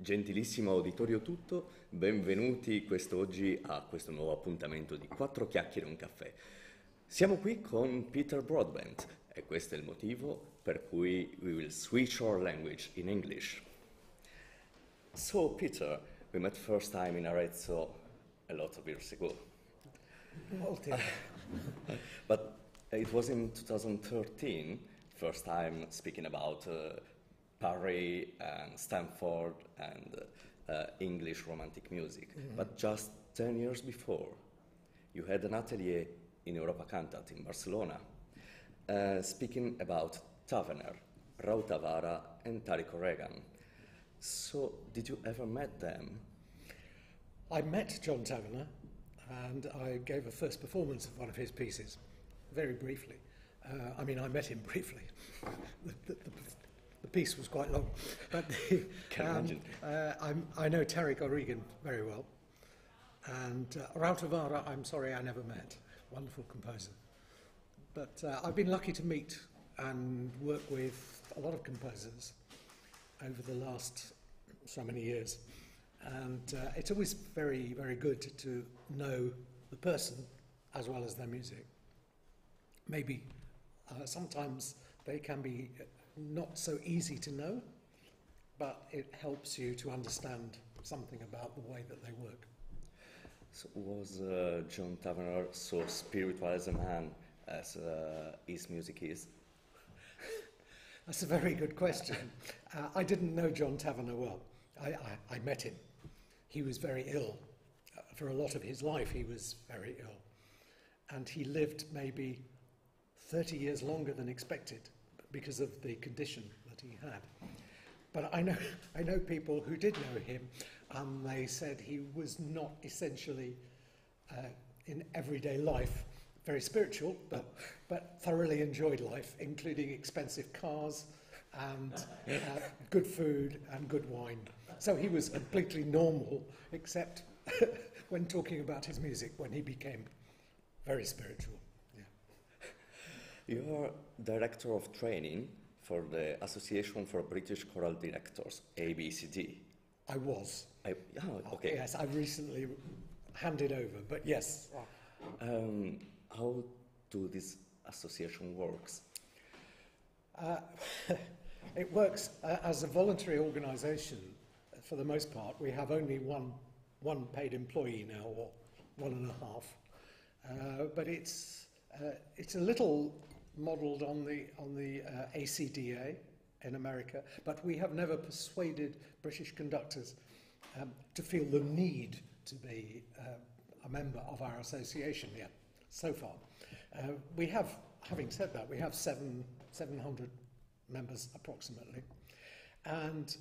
Gentilissimo auditorio tutto, benvenuti quest'oggi a questo nuovo appuntamento di Quattro chiacchiere e un caffè. Siamo qui con Peter Broadbend e questo è il motivo per cui we will switch our language in English. So Peter, we met first time in Arezzo a lot of years ago. But it was in 2013, first time speaking about Paris and Stanford and English romantic music. But just 10 years before, you had an atelier in Europa Cantat in Barcelona, speaking about Tavener, Raul Tavara and Tariq O'Regan. So, did you ever met them? I met John Tavener and I gave a first performance of one of his pieces, very briefly. I met him briefly. The piece was quite long. But Can imagine. I know Tariq O'Regan very well. And Raul Tavara, I'm sorry I never met. Wonderful composer. But I've been lucky to meet and work with a lot of composers over the last so many years. And it's always very, very good to know the person as well as their music. Maybe sometimes they can be not so easy to know, but it helps you to understand something about the way that they work. So was John Tavener so spiritual as a man as his music is? That's a very good question. I didn't know John Tavener well. I met him. He was very ill. For a lot of his life, he was very ill. And he lived maybe 30 years longer than expected because of the condition that he had. But I know people who did know him, and they said he was not essentially, in everyday life, very spiritual, but thoroughly enjoyed life, including expensive cars and good food and good wine. So he was completely normal, except when talking about his music, when he became very spiritual. You are Director of Training for the Association for British Choral Directors, ABCD. I was. Okay. Yes, I recently handed over, but yes. How do this association works? It works as a voluntary organisation for the most part. We have only one paid employee now, or 1.5. But it's a little modelled on the ACDA in America, but we have never persuaded British conductors to feel the need to be a member of our association yet, so far. We have, having said that, we have 700 members approximately, and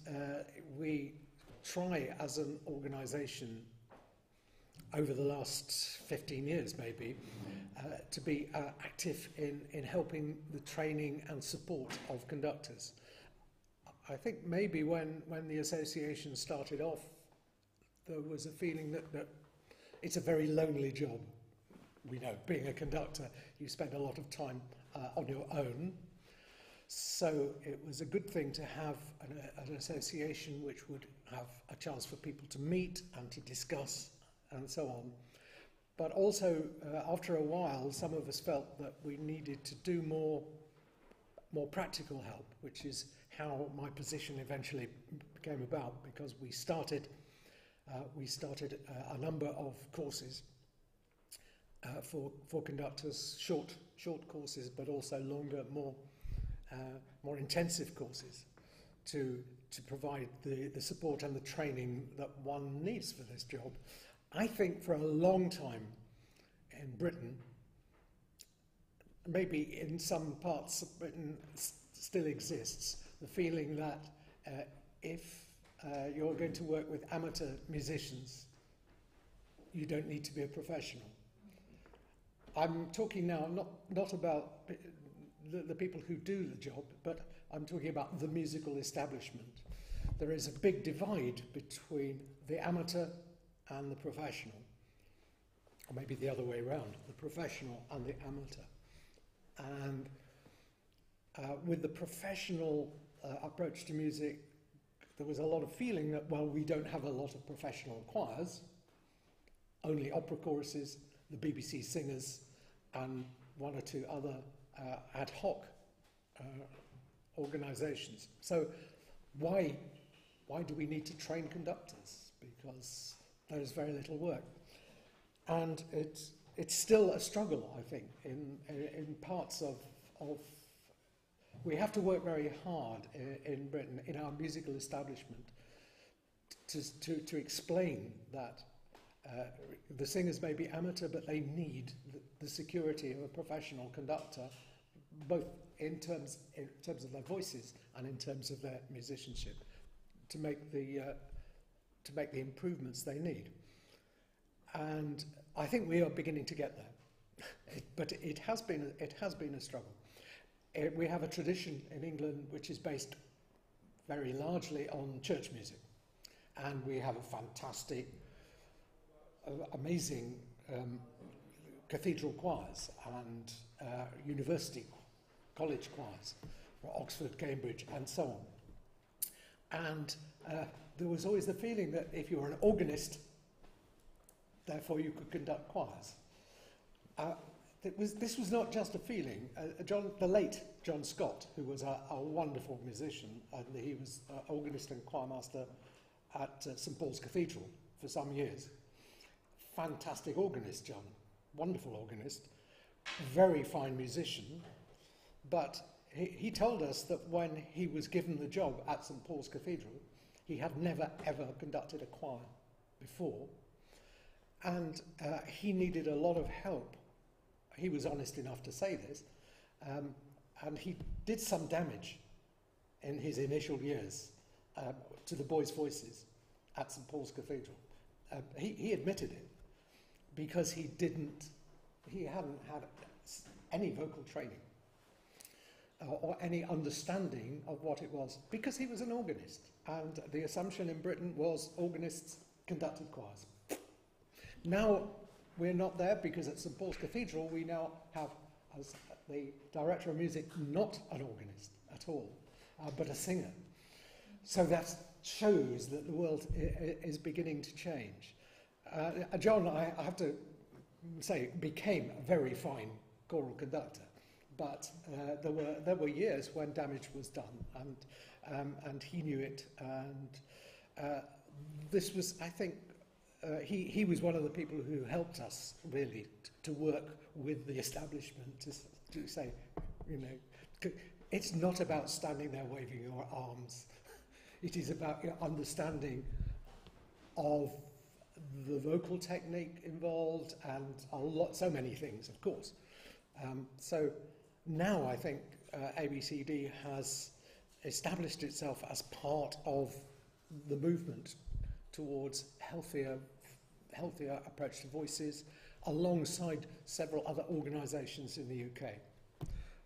we try as an organisation over the last 15 years maybe, to be active in helping the training and support of conductors. I think maybe when the association started off, there was a feeling that it's a very lonely job. We know, being a conductor, you spend a lot of time on your own. So it was a good thing to have an association which would have a chance for people to meet and to discuss and so on. But also, after a while, some of us felt that we needed to do more practical help, which is how my position eventually came about, because we started a number of courses for conductors, short courses, but also longer, more intensive courses to provide the support and the training that one needs for this job. I think for a long time in Britain, maybe in some parts of Britain still exists, the feeling that if you're going to work with amateur musicians, you don't need to be a professional. I'm talking now not about the people who do the job, but I'm talking about the musical establishment. There is a big divide between the amateur and the professional, or maybe the other way around, the professional and the amateur. And with the professional approach to music, there was a lot of feeling that, well, we don't have a lot of professional choirs, only opera choruses, the BBC singers, and one or two other ad hoc organisations. So why do we need to train conductors? Because there is very little work. And it's still a struggle, I think, in parts of we have to work very hard in Britain, in our musical establishment, to explain that the singers may be amateur, but they need the security of a professional conductor, both in terms of their voices and in terms of their musicianship, to make the improvements they need. And I think we are beginning to get there, but it has been a struggle. We have a tradition in England which is based very largely on church music, and we have a fantastic, amazing cathedral choirs and university college choirs, Oxford, Cambridge, and so on. And there was always the feeling that if you were an organist, therefore you could conduct choirs. This was not just a feeling. The late John Scott, who was a wonderful musician, and he was organist and choirmaster at St Paul's Cathedral for some years. Fantastic organist, John. Wonderful organist. Very fine musician. But he told us that when he was given the job at St Paul's Cathedral, he had never, ever conducted a choir before. And he needed a lot of help. He was honest enough to say this. And he did some damage in his initial years to the boys' voices at St Paul's Cathedral. He admitted it because he hadn't had any vocal training or any understanding of what it was, because he was an organist. And the assumption in Britain was organists conducted choirs. Now we're not there, because at St Paul's Cathedral we now have, as the director of music, not an organist at all, but a singer. So that shows that the world is beginning to change. John, I have to say, became a very fine choral conductor, but there were years when damage was done, and he knew it. And this was, I think, he was one of the people who helped us really to work with the establishment to say, you know, it's not about standing there waving your arms. It is about your understanding of the vocal technique involved and so many things, of course. So now I think ABCD has established itself as part of the movement towards healthier approach to voices, alongside several other organisations in the UK.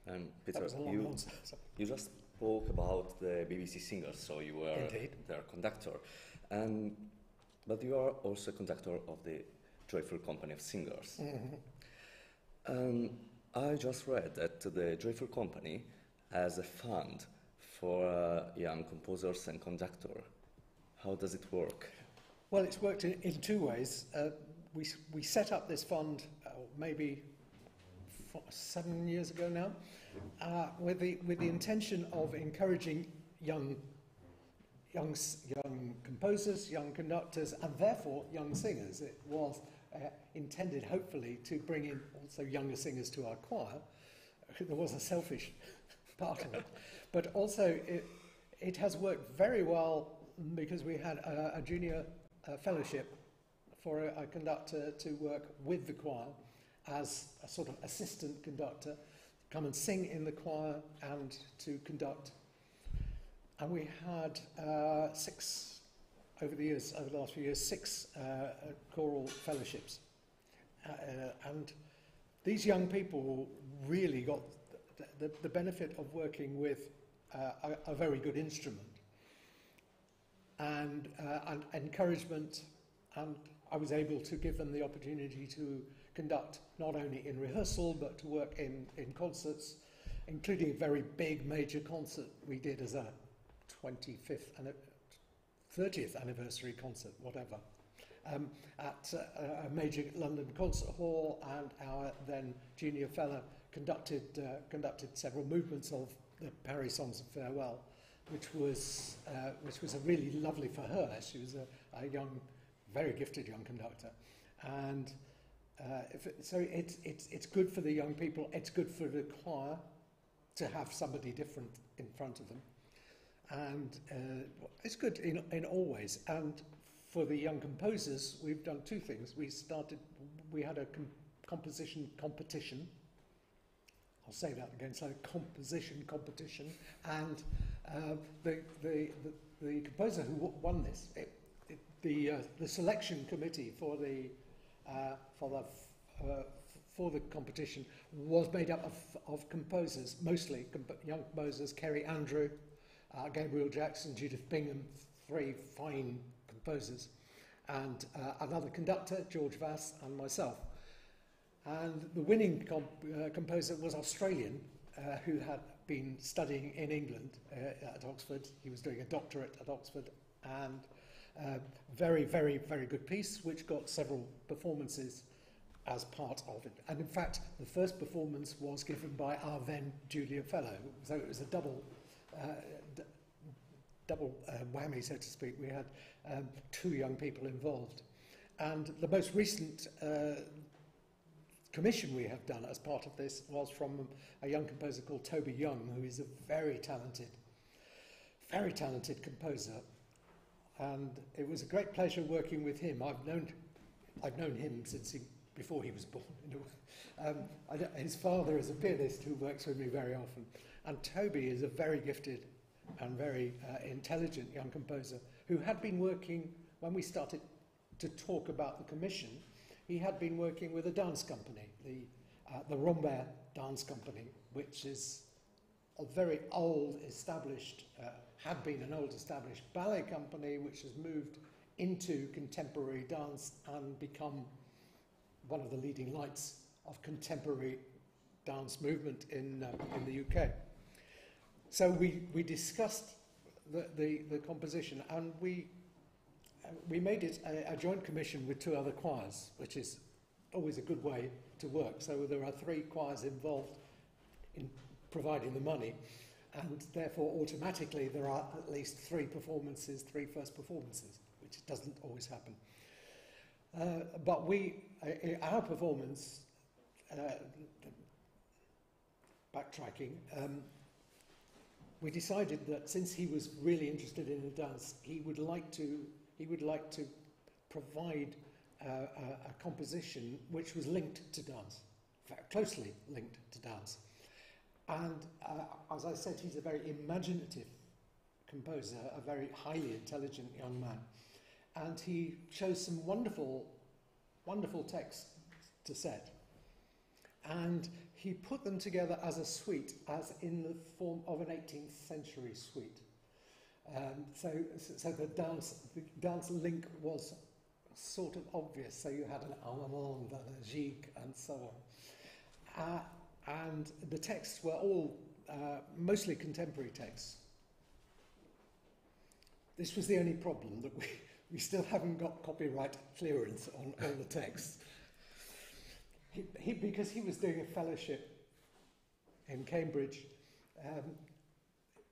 And Peter, you just spoke about the BBC singers, so you were Indeed. their conductor. But you are also conductor of the Joyful Company of Singers. Mm-hmm. I just read that the Joyful Company has a fund for young composers and conductors. How does it work? Well, it's worked in two ways. We set up this fund maybe 7 years ago now, with the intention of encouraging young composers, young conductors, and therefore young singers. It was intended, hopefully, to bring in also younger singers to our choir. There was a selfish part of it, but also it has worked very well, because we had a junior fellowship for a conductor to work with the choir as a sort of assistant conductor, come and sing in the choir and to conduct. And we had over the last few years, six choral fellowships. And these young people really got the benefit of working with a very good instrument and encouragement, and I was able to give them the opportunity to conduct not only in rehearsal but to work in concerts, including a very big major concert we did as a 25th 30th anniversary concert, whatever, at a major London concert hall, and our then junior fellow conducted several movements of the Parry Songs of Farewell, which was really lovely for her. She was a young, very gifted young conductor, and so it's good for the young people. It's good for the choir to have somebody different in front of them, and it's good in all ways. And for the young composers, we've done two things. We had a composition competition. I'll say that again. So composition competition, and the composer who won this, the selection committee for the competition was made up of composers, mostly young composers: Kerry Andrew, Gabriel Jackson, Judith Bingham, three fine composers, and another conductor, George Vass, and myself. And the winning composer was Australian, who had been studying in England at Oxford. He was doing a doctorate at Oxford, and very, very, very good piece, which got several performances as part of it. And in fact, the first performance was given by our then junior fellow, so it was a double whammy, so to speak. We had two young people involved. And the most recent commission we have done as part of this was from a young composer called Toby Young, who is a very talented composer. And it was a great pleasure working with him. I've known him since before he was born. His father is a pianist who works with me very often. And Toby is a very gifted and very intelligent young composer who had been working, when we started to talk about the commission, he had been working with a dance company, the Rombert Dance Company, which is a very old established, had been an old established ballet company which has moved into contemporary dance and become one of the leading lights of contemporary dance movement in the UK. So we discussed the composition, and we made it a joint commission with two other choirs, which is always a good way to work. So there are three choirs involved in providing the money, and therefore automatically there are at least three first performances, which doesn't always happen. But our performance, backtracking, we decided that since he was really interested in the dance, he would like to provide a composition which was linked to dance, closely linked to dance. And as I said, he's a very imaginative composer, a very highly intelligent young man. And he chose some wonderful, wonderful texts to set. And he put them together as a suite, as in the form of an 18th century suite. So the dance link was sort of obvious. So you had an allemande and a gigue and so on. And the texts were all mostly contemporary texts. This was the only problem, that we still haven't got copyright clearance on all the texts. Because he was doing a fellowship in Cambridge,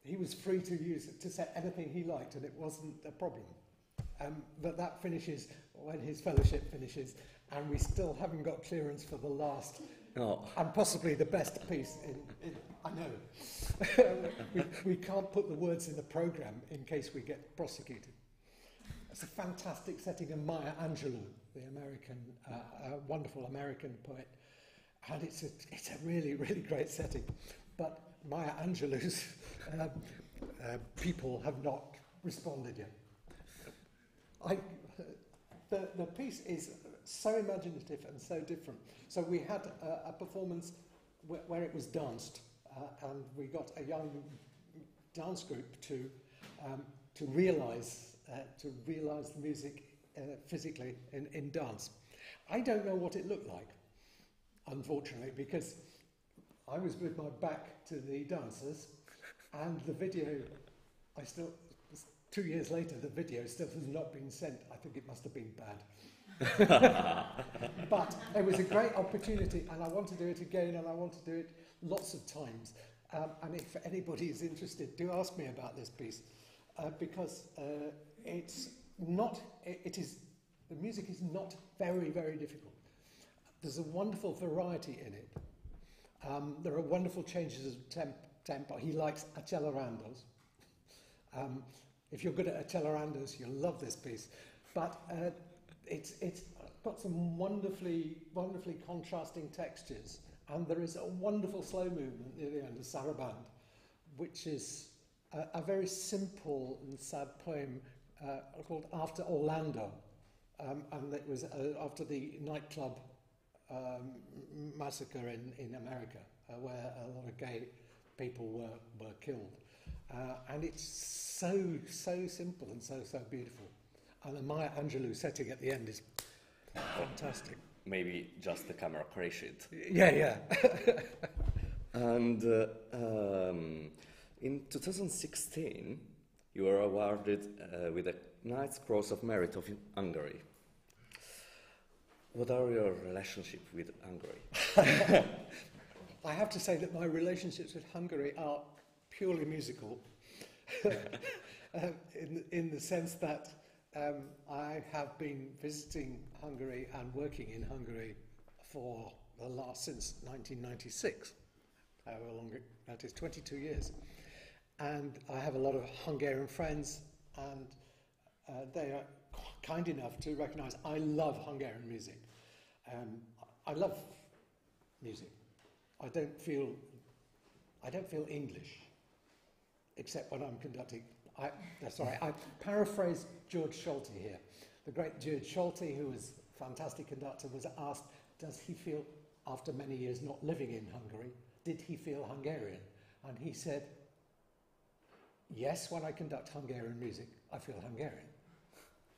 he was free to set anything he liked, and it wasn't a problem. But that finishes when his fellowship finishes, and we still haven't got clearance for the last, and possibly the best piece I know. we can't put the words in the programme in case we get prosecuted. It's a fantastic setting of Maya Angelou, the American, wonderful American poet, and it's a really, really great setting. But Maya Angelou's people have not responded yet. The piece is so imaginative and so different. So we had a performance where it was danced, and we got a young dance group to realise the music physically in dance. I don't know what it looked like, unfortunately, because I was with my back to the dancers, and the video, I still 2 years later, the video still has not been sent. I think it must have been bad. But it was a great opportunity, and I want to do it again, and I want to do it lots of times. And if anybody is interested, do ask me about this piece, because it's not. The music is not very, very difficult. There's a wonderful variety in it. There are wonderful changes of tempo. He likes accelerandos. If you're good at accelerandos, you'll love this piece. But it's got some wonderfully contrasting textures, and there is a wonderful slow movement near the end, a saraband, which is a very simple and sad poem called After Orlando, and it was after the nightclub massacre in America, where a lot of gay people were killed. And it's so simple and so beautiful. And the Maya Angelou setting at the end is fantastic. Maybe just the camera crashed. Yeah. And in 2016, you were awarded with a Knight's Cross of Merit of Hungary. What are your relationships with Hungary? I have to say that my relationships with Hungary are purely musical, in the sense that I have been visiting Hungary and working in Hungary since 1996, however long that is, 22 years. And I have a lot of Hungarian friends, and they are kind enough to recognise I love Hungarian music. I love music. I don't feel English, except when I'm conducting. I paraphrase George Solti here. The great George Solti, who was a fantastic conductor, was asked, does he feel, after many years not living in Hungary, did he feel Hungarian? And he said, yes, when I conduct Hungarian music, I feel Hungarian.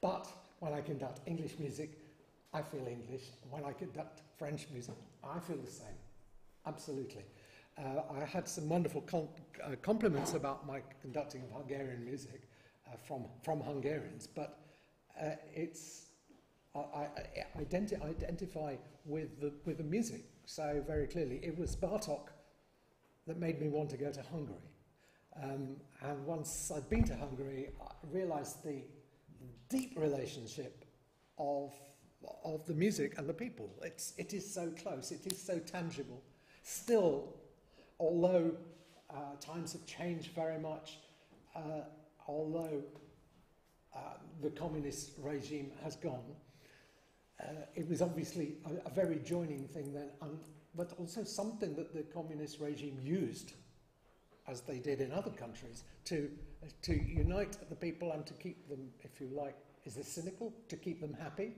But when I conduct English music, I feel English. When I conduct French music, I feel the same. Absolutely. I had some wonderful compliments about my conducting of Hungarian music from Hungarians, but I identify with the music so very clearly. It was Bartók that made me want to go to Hungary. And once I'd been to Hungary, I realised the deep relationship of the music and the people. It is so close, it is so tangible. Still, although times have changed very much, although the communist regime has gone, it was obviously a very joining thing then, but also something that the communist regime used, as they did in other countries, to unite the people and to keep them, if you like, is this cynical? To keep them happy?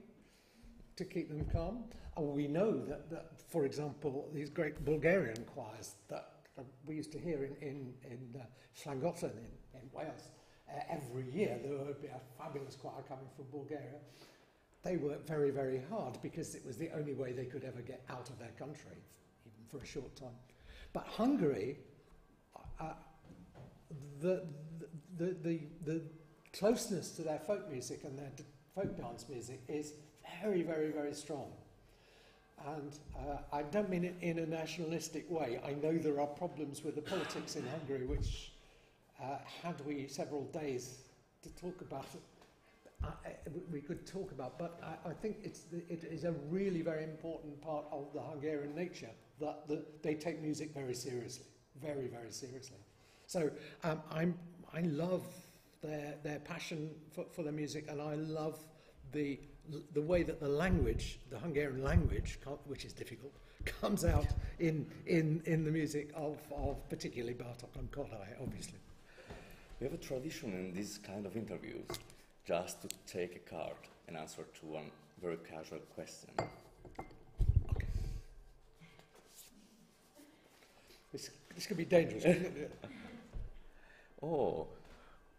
To keep them calm? We know that, for example, these great Bulgarian choirs that we used to hear in Llangollen in Wales, every year there would be a fabulous choir coming from Bulgaria. They worked very, very hard because it was the only way they could ever get out of their country, even for a short time. But Hungary, the closeness to their folk music and their folk dance music is very, very, very strong. And I don't mean it in a nationalistic way. I know there are problems with the politics in Hungary, which had we several days to talk about it, we could talk about. But I think it is a really very important part of the Hungarian nature that they take music very seriously, very, very seriously. So I love their passion for the music, and I love the way that the language, the Hungarian language, which is difficult, comes out in the music of particularly Bartók and Kodály, obviously. We have a tradition in this kind of interviews, just to take a card and answer to one very casual question. Okay. This could be dangerous, couldn't it? Oh,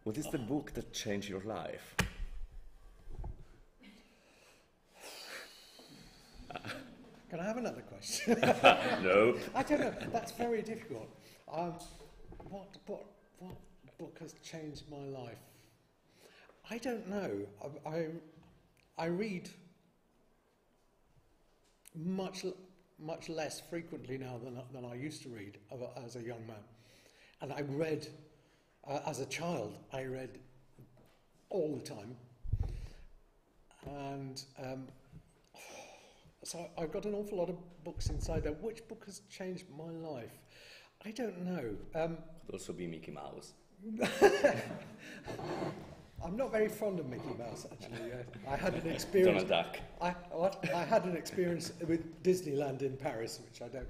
what is the book that changed your life? Can I have another question? No. I don't know. That's very difficult. What book has changed my life? I don't know. I read much less frequently now than I used to read as a young man. And I read, as a child, I read all the time. And so I've got an awful lot of books inside there. Which book has changed my life? I don't know. Could also be Mickey Mouse. I'm not very fond of Mickey Mouse, actually. I had an experience. Donald Duck. I had an experience with Disneyland in Paris, which I don't.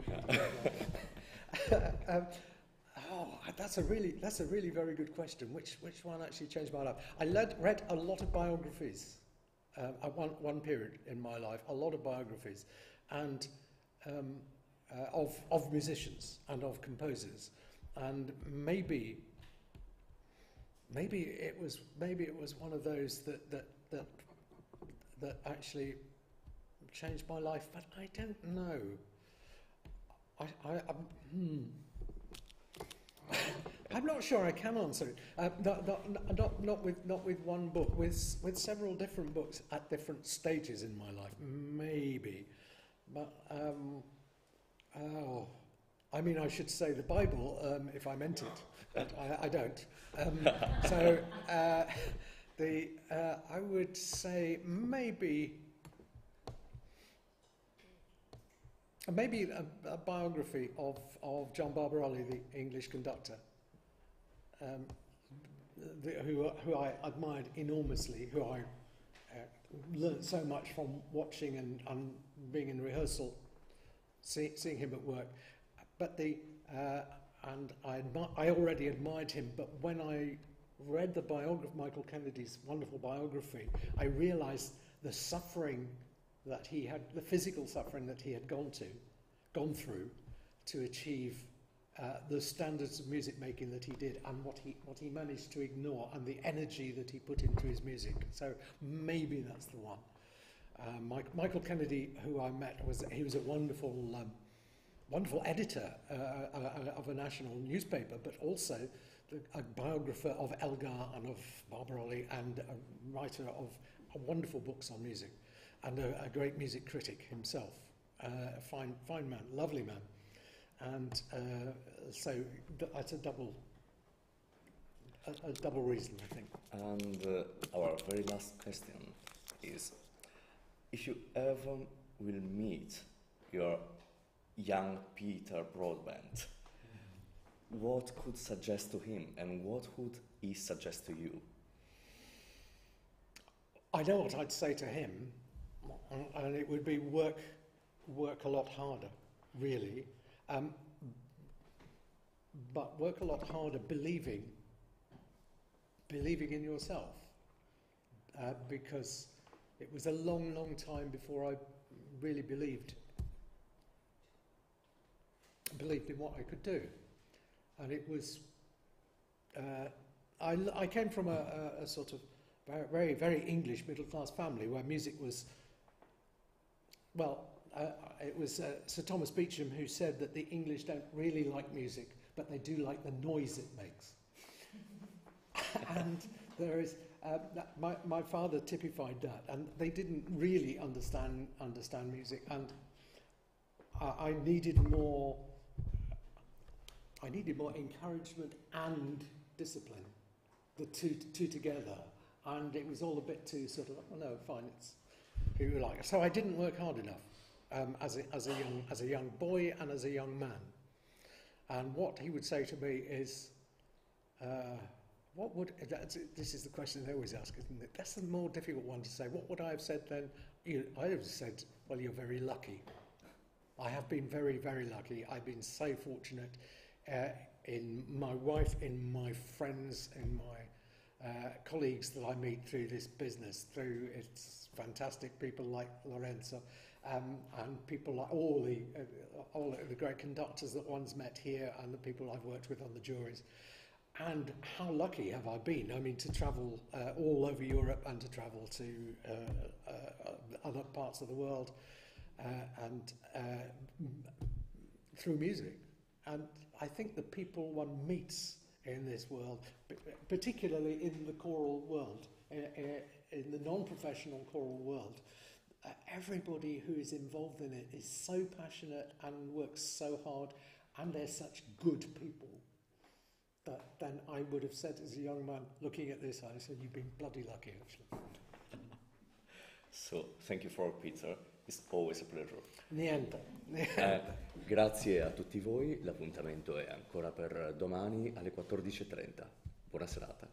That's a really very good question. Which one actually changed my life? I read a lot of biographies. At one period in my life, a lot of biographies, and of musicians and of composers, and maybe it was one of those that actually changed my life, but I don't know. I'm not sure I can answer it. Not with one book. With several different books at different stages in my life, maybe. But I mean, I should say the Bible if I meant it, but I don't. I would say maybe a biography of John Barbaroli, the English conductor, who I admired enormously, who I learnt so much from watching and being in rehearsal, seeing him at work. But and I already admired him, but when I read the biography, Michael Kennedy's wonderful biography, I realised the suffering that he had, the physical suffering that he had gone through to achieve the standards of music making that he did, and what he managed to ignore, and the energy that he put into his music. So maybe that's the one. Michael Kennedy, who I met, was a wonderful editor of a national newspaper, but also a biographer of Elgar and of Barbaroli, and a writer of wonderful books on music, and a great music critic himself. A fine man, lovely man. And so that's a double reason, I think. And our very last question is, if you ever will meet your young Peter Broadbend, what could suggest to him, and what would he suggest to you? I know what I'd say to him, and it would be work a lot harder, really. But work a lot harder believing in yourself, because it was a long time before I really believed in what I could do. And it was, I came from a sort of very, very English middle-class family where music was, well, it was Sir Thomas Beecham who said that the English don't really like music, but they do like the noise it makes. And there is, my father typified that, and they didn't really understand music, and I needed more encouragement and discipline, the two together, and it was all a bit too sort of, oh no, fine, it's who you like. So I didn't work hard enough as a young boy and as a young man. And what he would say to me is, this is the question they always ask, isn't it? That's the more difficult one to say. What would I have said then? I would have said, well, you're very lucky. I have been very, very lucky. I've been so fortunate in my wife, in my friends, in my colleagues that I meet through this business, through its fantastic people like Lorenzo, and people like all the great conductors that one's met here, and the people I've worked with on the juries. And how lucky have I been? I mean, to travel all over Europe and to travel to other parts of the world, and through music. And I think the people one meets in this world, particularly in the choral world, in the non-professional choral world. Everybody who is involved in it is so passionate and works so hard, and they're such good people that then I would have said as a young man looking at this, I said, you've been bloody lucky actually. So, thank you for Peter. It's always a pleasure. Niente. Grazie a tutti voi, l'appuntamento è ancora per domani alle 14:30. Buona serata.